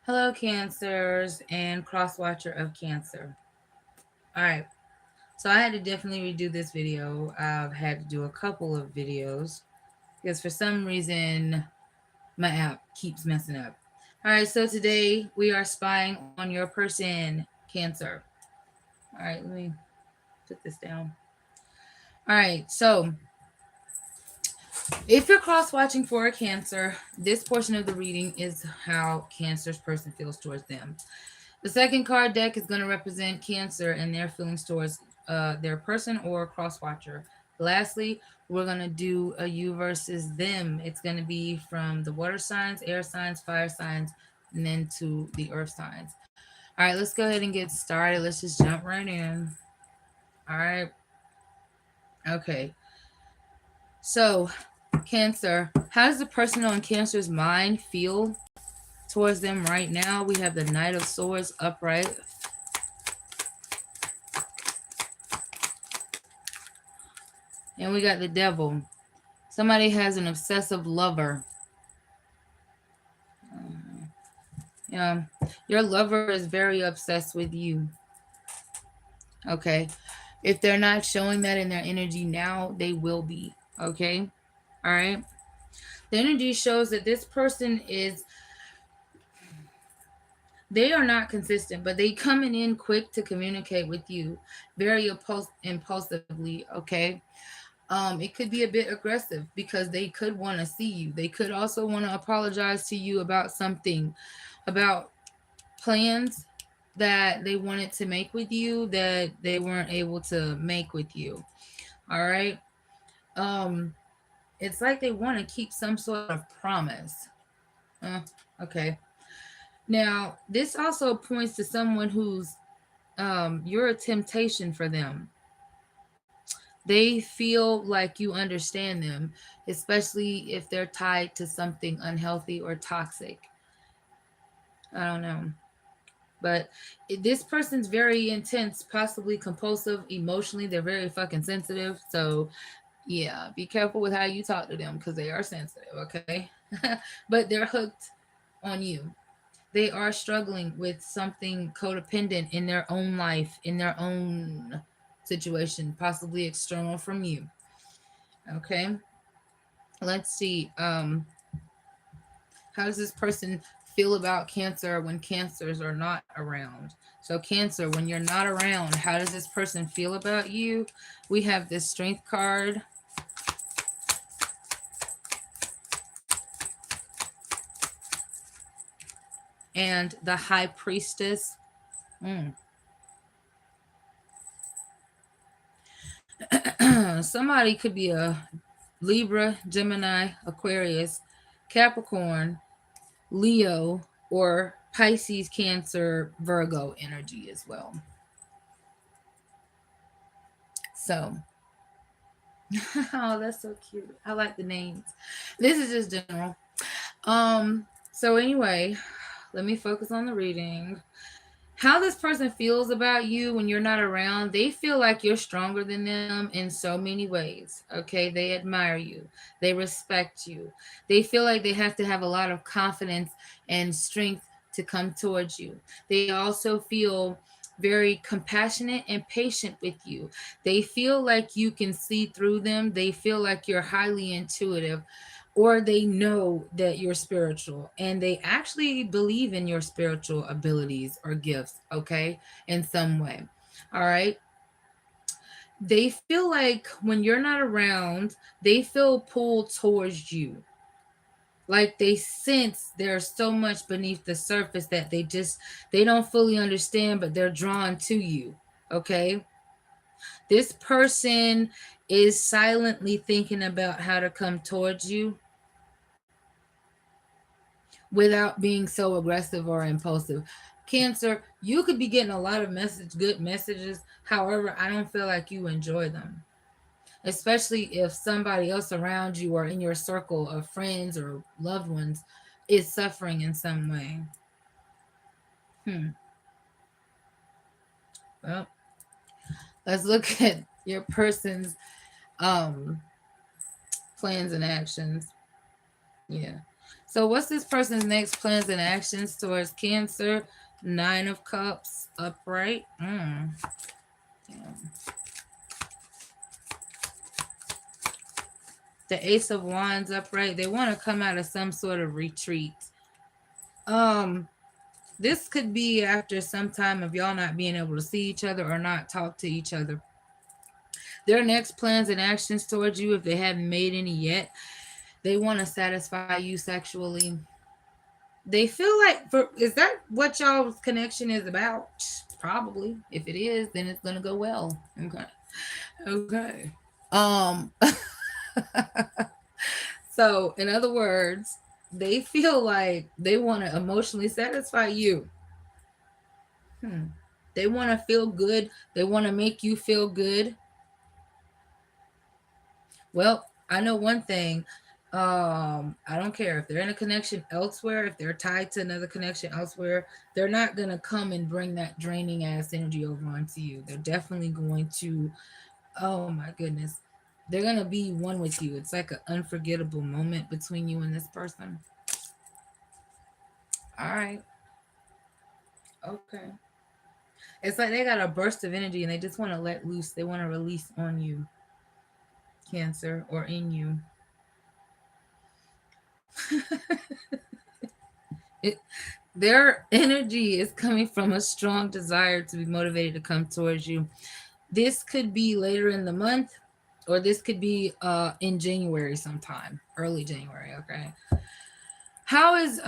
Hello, Cancers and cross watcher of Cancer. All right, so I had to definitely redo this video. I've had to do a couple of videos because for some reason my app keeps messing up. All right, so today we are spying on your person, Cancer. All right, let me put this down. All right, so if you're cross watching for a Cancer, this portion of the reading is how Cancer's person feels towards them. The second card deck is going to represent Cancer and their feelings towards their person or cross watcher. Lastly, we're going to do a you versus them. It's going to be from the water signs, air signs, fire signs, and then to the earth signs. All right, let's go ahead and get started. Let's just jump right in. All right. Okay. So, Cancer, how does the person on Cancer's mind feel towards them right now? We have the Knight of Swords upright. And we got the Devil. Somebody has an obsessive lover. Yeah, your lover is very obsessed with you. Okay. If they're not showing that in their energy now, they will be. Okay. All right. The energy shows that this person is, they are not consistent, but they coming in quick to communicate with you, very impulsively. Okay. It could be a bit aggressive because they could want to see you. They could also want to apologize to you about something, about plans that they wanted to make with you that they weren't able to make with you. All right. Um, it's like they want to keep some sort of promise. Okay. Now, this also points to someone who's you're a temptation for them. They feel like you understand them, especially if they're tied to something unhealthy or toxic. I don't know. But this person's very intense, possibly compulsive emotionally. They're very fucking sensitive. So, yeah, be careful with how you talk to them because they are sensitive, okay? But they're hooked on you. They are struggling with something codependent in their own life, in their own situation, possibly external from you. Okay? Let's see. How does this person feel about Cancer when Cancers are not around? So, Cancer, when you're not around, how does this person feel about you? We have this Strength card. And the High Priestess. Mm. Somebody could be a Libra, Gemini, Aquarius, Capricorn, Leo, or Pisces, Cancer, Virgo energy as well. So, oh, that's so cute. I like the names. This is just general. So anyway, let me focus on the reading. How this person feels about you when you're not around, they feel like you're stronger than them in so many ways. Okay, they admire you, they respect you, they feel like they have to have a lot of confidence and strength to come towards you. They also feel very compassionate and patient with you. They feel like you can see through them, they feel like you're highly intuitive, or they know that you're spiritual and they actually believe in your spiritual abilities or gifts, okay, in some way. All right. They feel like when you're not around, they feel pulled towards you. Like they sense there's so much beneath the surface that they don't fully understand, but they're drawn to you. Okay. This person is silently thinking about how to come towards you without being so aggressive or impulsive. Cancer, you could be getting a lot of good messages. However, I don't feel like you enjoy them, especially if somebody else around you or in your circle of friends or loved ones is suffering in some way. Hmm. Well, let's look at your person's um plans and actions. Yeah. So what's this person's next plans and actions towards Cancer? Nine of Cups upright. Damn. The Ace of Wands upright. They want to come out of some sort of retreat. This could be after some time of y'all not being able to see each other or not talk to each other. Their next plans and actions towards you, if they haven't made any yet, they want to satisfy you sexually. They feel like, is that what y'all's connection is about? Probably. If it is, then it's gonna go well. Okay. So in other words, they feel like they want to emotionally satisfy you. They want to feel good. They want to make you feel good. Well, I know one thing. I don't care if they're in a connection elsewhere, if they're tied to another connection elsewhere, they're not gonna come and bring that draining ass energy over onto you. They're definitely going to, oh my goodness, they're gonna be one with you. It's like an unforgettable moment between you and this person. All right. Okay. It's like they got a burst of energy and they just want to let loose. They want to release on you, Cancer, or in you. Their energy is coming from a strong desire to be motivated to come towards you. This could be later in the month, or this could be in January sometime, early January. Okay. How is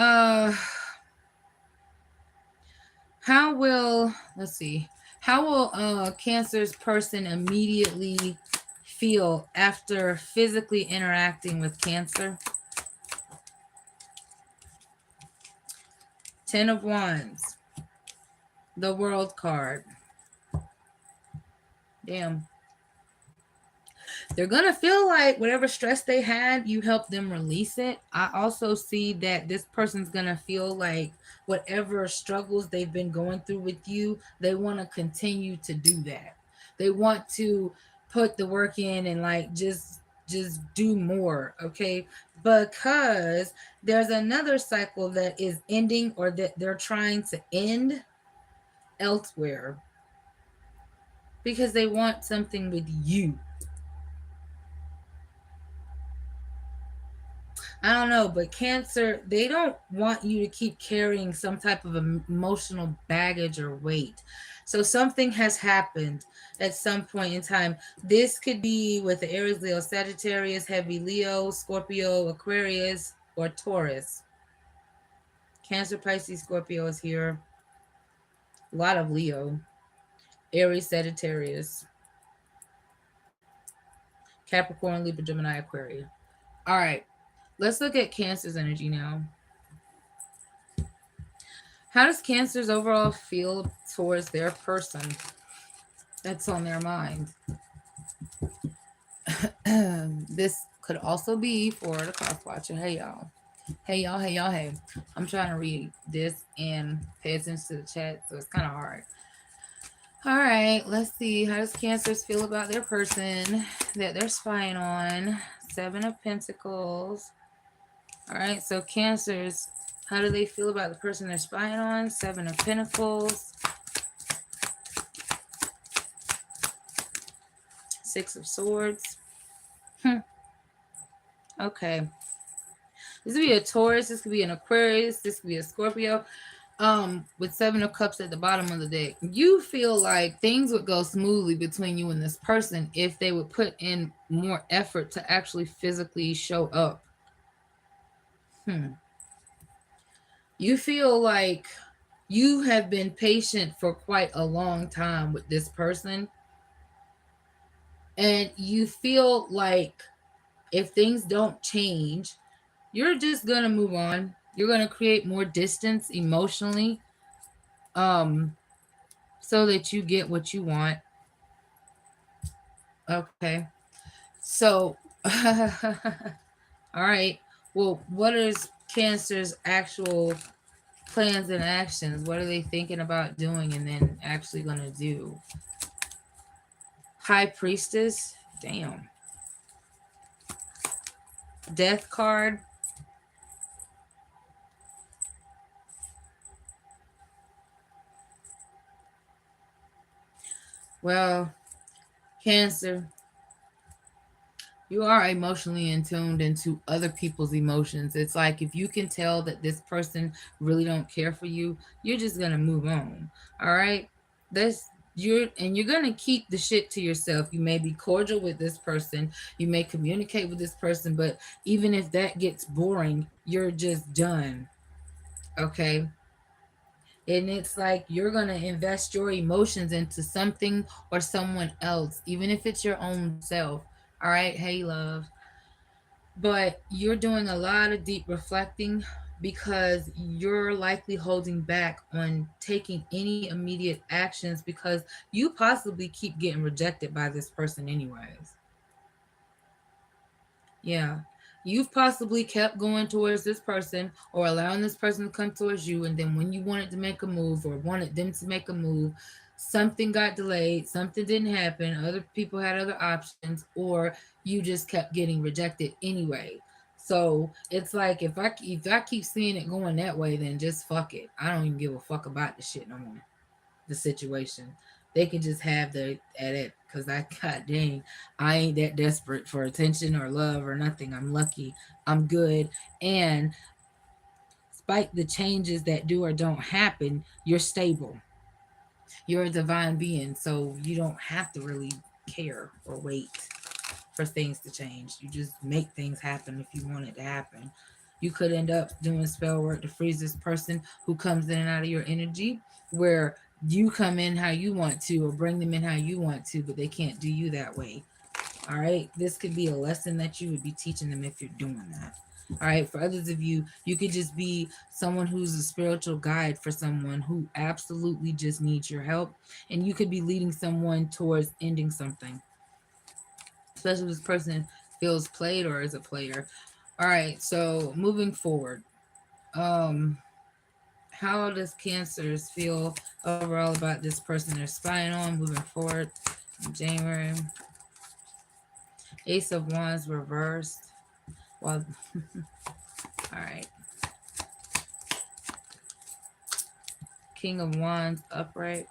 how will, let's see, how will Cancer's person immediately feel after physically interacting with Cancer? Ten of Wands, the World card. Damn. They're gonna feel like whatever stress they had, you helped them release it. I also see that this person's gonna feel like whatever struggles they've been going through with you, they want to continue to do that. They want to put the work in and like just do more, okay? Because there's another cycle that is ending or that they're trying to end elsewhere because they want something with you. I don't know, but Cancer, they don't want you to keep carrying some type of emotional baggage or weight. So something has happened at some point in time. This could be with the Aries, Leo, Sagittarius, heavy Leo, Scorpio, Aquarius, or Taurus. Cancer, Pisces, Scorpio is here. A lot of Leo. Aries, Sagittarius, Capricorn, Libra, Gemini, Aquarius. All right. Let's look at Cancer's energy now. How does Cancer's overall feel towards their person that's on their mind? This could also be for the clock watcher. Hey, y'all. Hey, y'all. Hey, y'all. Hey. I'm trying to read this and pay attention to the chat, so it's kind of hard. All right, let's see. How does Cancers feel about their person that they're spying on? Seven of Pentacles. All right, so Cancers, how do they feel about the person they're spying on? Seven of Pentacles. Six of Swords. Okay. This could be a Taurus. This could be an Aquarius. This could be a Scorpio. With Seven of Cups at the bottom of the deck. You feel like things would go smoothly between you and this person if they would put in more effort to actually physically show up. You feel like you have been patient for quite a long time with this person. And you feel like if things don't change, you're just going to move on. You're going to create more distance emotionally so that you get what you want. Okay. So, all right. Well, what is Cancer's actual plans and actions? What are they thinking about doing and then actually going to do? High Priestess. Damn. Death card. Well, Cancer, you are emotionally in tuned into other people's emotions. It's like if you can tell that this person really don't care for you, you're just gonna move on. All right, that's you're gonna keep the shit to yourself. You may be cordial with this person, you may communicate with this person, but even if that gets boring, you're just done. Okay, and it's like you're going to invest your emotions into something or someone else, even if it's your own self. All right, hey love, but you're doing a lot of deep reflecting because you're likely holding back on taking any immediate actions because you possibly keep getting rejected by this person anyways. Yeah. You've possibly kept going towards this person or allowing this person to come towards you. And then when you wanted to make a move or wanted them to make a move, something got delayed, something didn't happen, other people had other options, or you just kept getting rejected anyway. So it's like if I keep seeing it going that way, then just fuck it. I don't even give a fuck about the shit no more, the situation. They can just have the at it because I god dang, I ain't that desperate for attention or love or nothing. I'm lucky. I'm good. And despite the changes that do or don't happen, you're stable. You're a divine being, so you don't have to really care or wait for things to change. You just make things happen if you want it to happen. You could end up doing spell work to freeze this person who comes in and out of your energy, where you come in how you want to or bring them in how you want to, but they can't do you that way. All right. This could be a lesson that you would be teaching them if you're doing that. All right. For others of you, you could just be someone who's a spiritual guide for someone who absolutely just needs your help. And you could be leading someone towards ending something, especially if this person feels played or is a player. All right, so moving forward, um, how does Cancers feel overall about this person they're spying on moving forward in January? Ace of Wands reversed. Well, all right. King of Wands upright.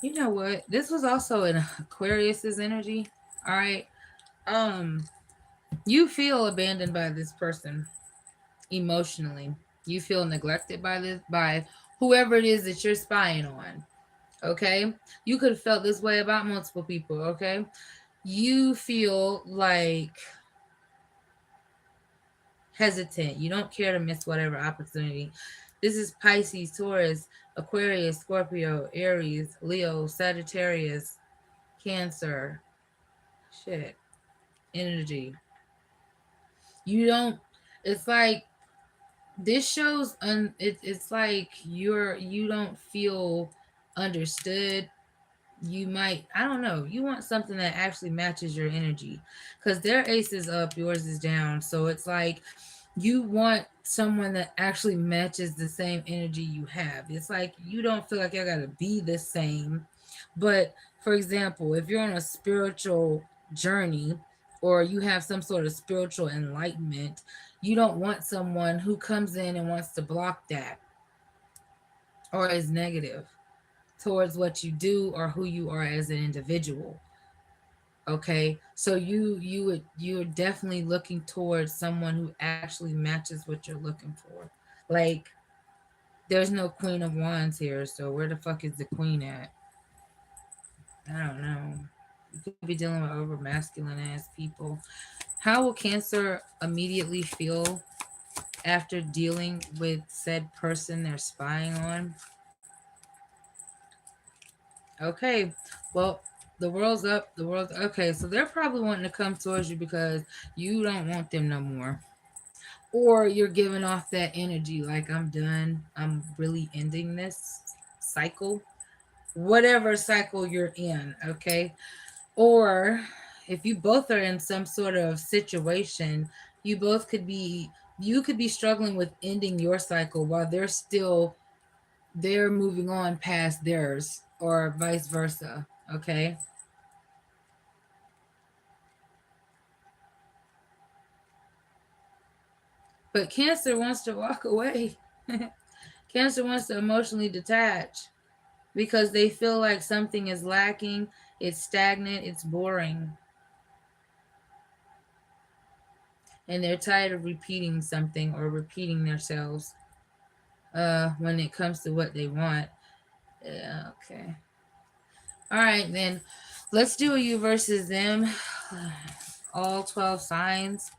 You know what? This was also in Aquarius's energy. All right. Um, you feel abandoned by this person emotionally. You feel neglected by whoever it is that you're spying on. Okay? You could have felt this way about multiple people, okay? You feel like hesitant. You don't care to miss whatever opportunity. This is Pisces, Taurus, Aquarius, Scorpio, Aries, Leo, Sagittarius, Cancer. Shit. Energy. You don't it's like this shows it's like you don't feel understood. You might, I don't know, you want something that actually matches your energy because their ace is up, yours is down, so it's like you want someone that actually matches the same energy you have. It's like you don't feel like you gotta be the same, but for example, if you're on a spiritual journey or you have some sort of spiritual enlightenment, you don't want someone who comes in and wants to block that or is negative towards what you do or who you are as an individual. Okay, so you're definitely looking towards someone who actually matches what you're looking for. Like there's no Queen of Wands here, so where the fuck is the queen at? I don't know. You could be dealing with over masculine ass people. How will Cancer immediately feel after dealing with said person they're spying on? Okay, well, the world's up. The world's okay. So they're probably wanting to come towards you because you don't want them no more, or you're giving off that energy like I'm done. I'm really ending this cycle, whatever cycle you're in. Okay, or if you both are in some sort of situation, you both could be. You could be struggling with ending your cycle while they're moving on past theirs, or vice versa. Okay. But Cancer wants to walk away. Cancer wants to emotionally detach. because they feel like something is lacking, it's stagnant, it's boring, and they're tired of repeating something or repeating themselves when it comes to what they want. Yeah, okay. All right, then let's do a you versus them. All 12 signs.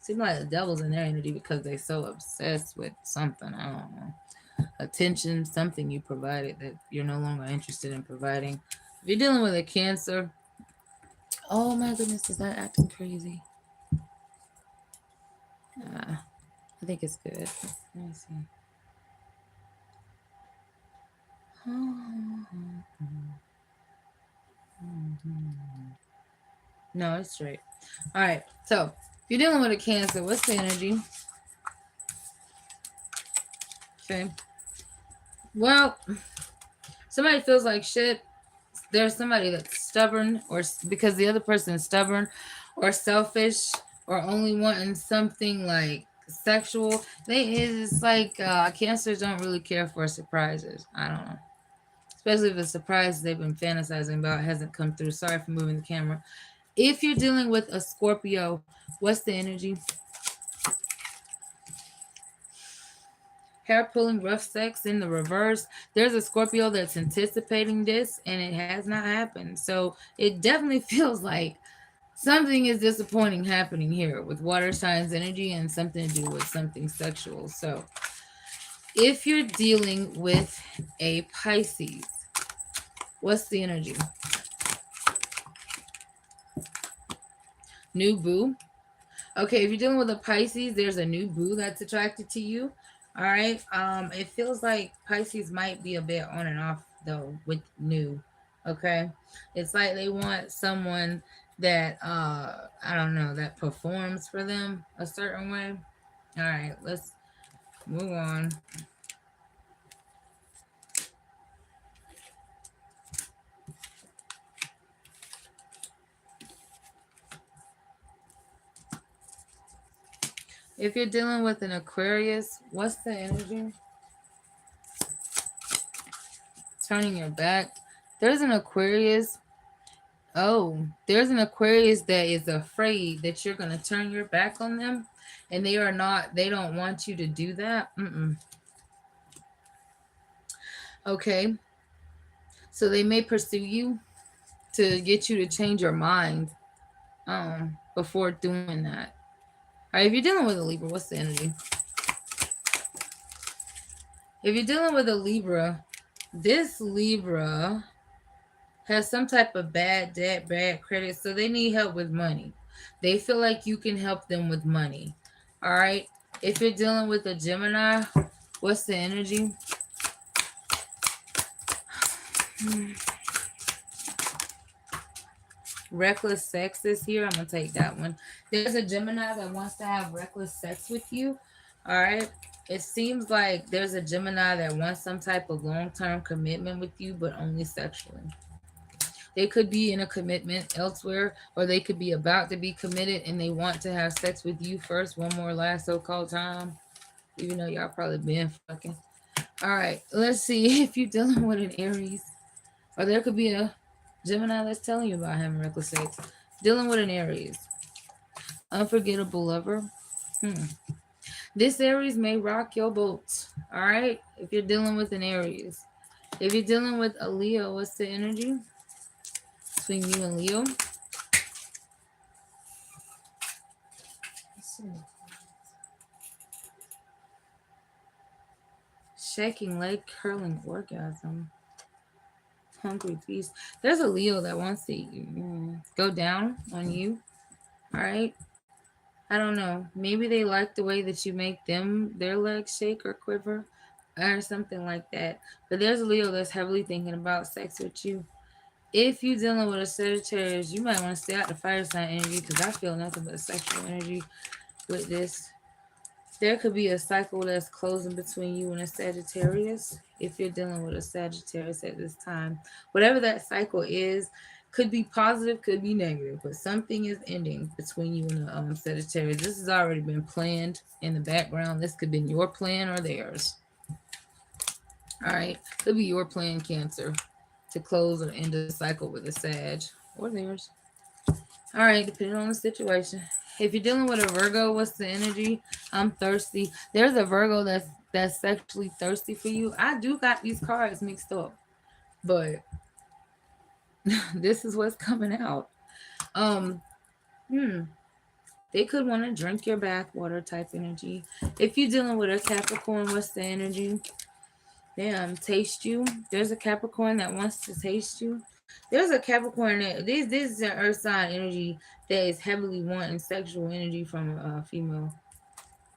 Seems like the devil's in their energy because they're so obsessed with something. I don't know. Attention, something you provided that you're no longer interested in providing. If you're dealing with a Cancer, oh my goodness, is that acting crazy? I think it's good. Let me see. No, it's straight. All right. So, if you're dealing with a Cancer, what's the energy? Okay. Well, somebody feels like shit. There's somebody that's stubborn, or because the other person is stubborn or selfish or only wanting something like sexual. It's like Cancers don't really care for surprises. I don't know. Especially if the surprise they've been fantasizing about hasn't come through. Sorry for moving the camera. If you're dealing with a Scorpio, what's the energy? Hair pulling, rough sex in the reverse. There's a Scorpio that's anticipating this and it has not happened. So it definitely feels like something is disappointing happening here with water signs energy and something to do with something sexual. So if you're dealing with a Pisces, what's the energy? New boo. Okay, if you're dealing with a Pisces, there's a new boo that's attracted to you. All right. It feels like Pisces might be a bit on and off though with new. Okay. It's like they want someone that I don't know, that performs for them a certain way. All right, let's move on. If you're dealing with an Aquarius, what's the energy? Turning your back. There's an Aquarius. Oh, there's an Aquarius that is afraid that you're going to turn your back on them, and they are not, they don't want you to do that. Okay. So they may pursue you to get you to change your mind before doing that. All right, if you're dealing with a Libra, what's the energy? If you're dealing with a Libra, this Libra has some type of bad debt, bad credit, so they need help with money. They feel like you can help them with money. All right. If you're dealing with a Gemini, what's the energy? Reckless sex is here. I'm gonna take that one. There's a Gemini that wants to have reckless sex with you. All right. It seems like there's a Gemini that wants some type of long-term commitment with you, but only sexually. They could be in a commitment elsewhere, or they could be about to be committed and they want to have sex with you first, one more last so-called time, even though y'all probably been fucking. All right, let's see if you're dealing with an Aries, or there could be a Gemini that's telling you about having reckless sex. Dealing with an Aries, unforgettable lover. This Aries may rock your boat. All right, if you're dealing with an Aries. If you're dealing with a Leo, what's the energy between you and Leo? Shaking leg curling orgasm. Hungry beast. There's a Leo that wants to go down on you. All right. I don't know. Maybe they like the way that you make their legs shake or quiver or something like that. But there's a Leo that's heavily thinking about sex with you. If you're dealing with a Sagittarius, you might want to stay out the fire sign energy because I feel nothing but sexual energy with this. There could be a cycle that's closing between you and a Sagittarius if you're dealing with a Sagittarius at this time. Whatever that cycle is, Could be positive, could be negative, but something is ending between you and the Sagittarius. This has already been planned in the background. This could be your plan or theirs. All right, could be your plan, Cancer, to close or end a cycle with a Sag or theirs. All right, depending on the situation. If you're dealing with a Virgo, what's the energy? I'm thirsty. There's a Virgo that's sexually thirsty for you. I do got these cards mixed up, but this is what's coming out. Um, hmm. They could want to drink your bath water type energy. If you're dealing with a Capricorn, what's the energy? Damn, taste you. There's a Capricorn that wants to taste you. There's a Capricorn that this is an earth sign energy that is heavily wanting sexual energy from a female.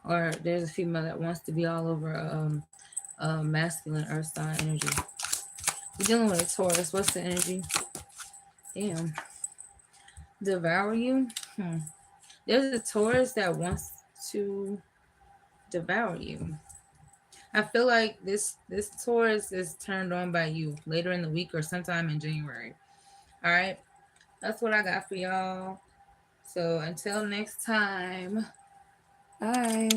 Or there's a female that wants to be all over masculine earth sign energy. You're dealing with a Taurus. What's the energy? Damn. Devour you? There's a Taurus that wants to devour you. I feel like this Taurus is turned on by you later in the week or sometime in January. All right, that's what I got for y'all. So until next time, bye.